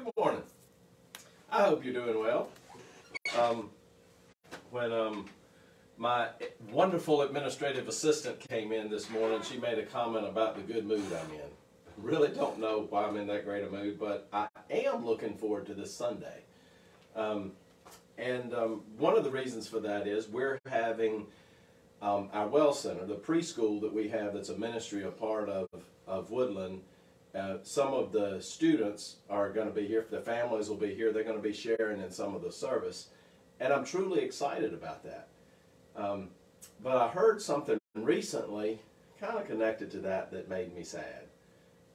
Good morning. I hope you're doing well. When my wonderful administrative assistant came in this morning, she made a comment about the good mood I'm in. Really don't know why I'm in that great a mood, but I am looking forward to this Sunday. One of the reasons for that is we're having our Well Center, the preschool that we have that's a ministry, a part of Woodland. Some of the students are going to be here, the families will be here, they're going to be sharing in some of the service, and I'm truly excited about that. But I heard something recently kind of connected to that made me sad.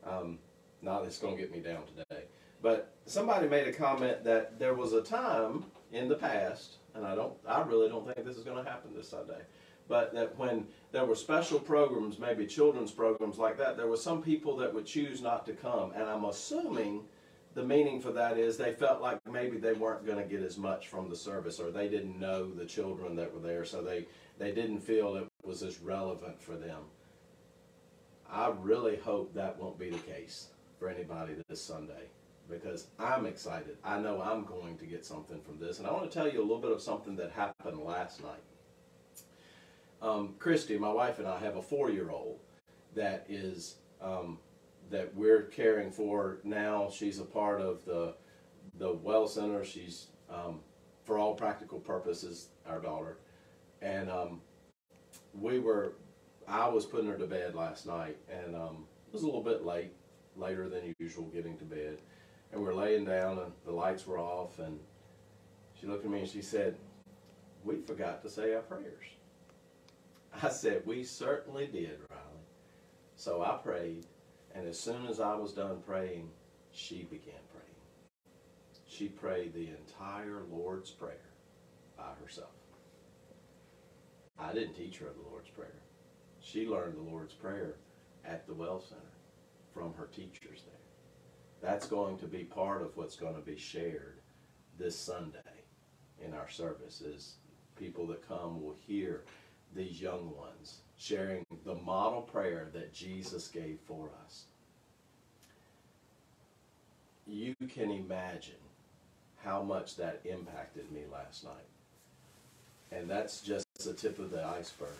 Not that it's going to get me down today, but somebody made a comment that there was a time in the past, and I really don't think this is going to happen this Sunday, but that when there were special programs, maybe children's programs like that, there were some people that would choose not to come. And I'm assuming the meaning for that is they felt like maybe they weren't going to get as much from the service, or they didn't know the children that were there, so they didn't feel it was as relevant for them. I really hope that won't be the case for anybody this Sunday, because I'm excited. I know I'm going to get something from this. And I want to tell you a little bit of something that happened last night. Christy, my wife, and I have a 4-year-old that is that we're caring for now. She's a part of the Well Center. She's for all practical purposes our daughter, and I was putting her to bed last night, and it was a little bit later than usual getting to bed, and we're laying down and the lights were off, and she looked at me and she said, "We forgot to say our prayers." I said, "We certainly did, Riley." So I prayed, and as soon as I was done praying, she began praying. She prayed the entire Lord's Prayer by herself. I didn't teach her the Lord's Prayer. She learned the Lord's Prayer at the Well Center from her teachers there. That's going to be part of what's going to be shared this Sunday in our service. Is people that come will hear these young ones sharing the model prayer that Jesus gave for us. You can imagine how much that impacted me last night. And that's just the tip of the iceberg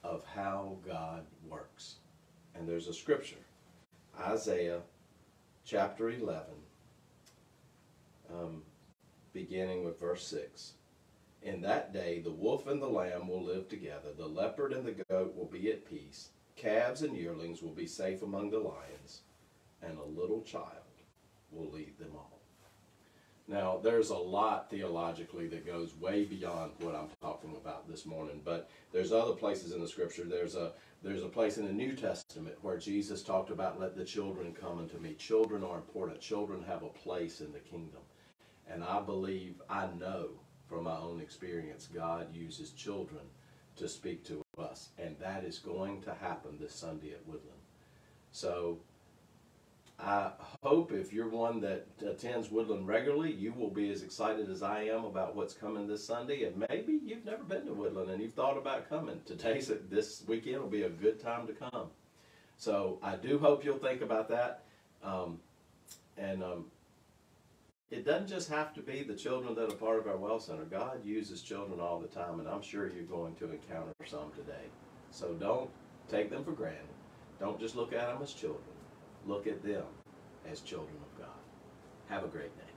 of how God works. And there's a scripture, Isaiah chapter 11, beginning with verse 6. "In that day the wolf and the lamb will live together, the leopard and the goat will be at peace, calves and yearlings will be safe among the lions, and a little child will lead them all." Now, there's a lot theologically that goes way beyond what I'm talking about this morning, but there's other places in the scripture. There's a place in the New Testament where Jesus talked about, "Let the children come unto me." Children are important. Children have a place in the kingdom. And I believe, I know from my own experience, God uses children to speak to us. And that is going to happen this Sunday at Woodland. So I hope if you're one that attends Woodland regularly, you will be as excited as I am about what's coming this Sunday. And maybe you've never been to Woodland and you've thought about coming. This weekend will be a good time to come. So I do hope you'll think about that. It doesn't just have to be the children that are part of our Well Center. God uses children all the time, and I'm sure you're going to encounter some today. So don't take them for granted. Don't just look at them as children. Look at them as children of God. Have a great day.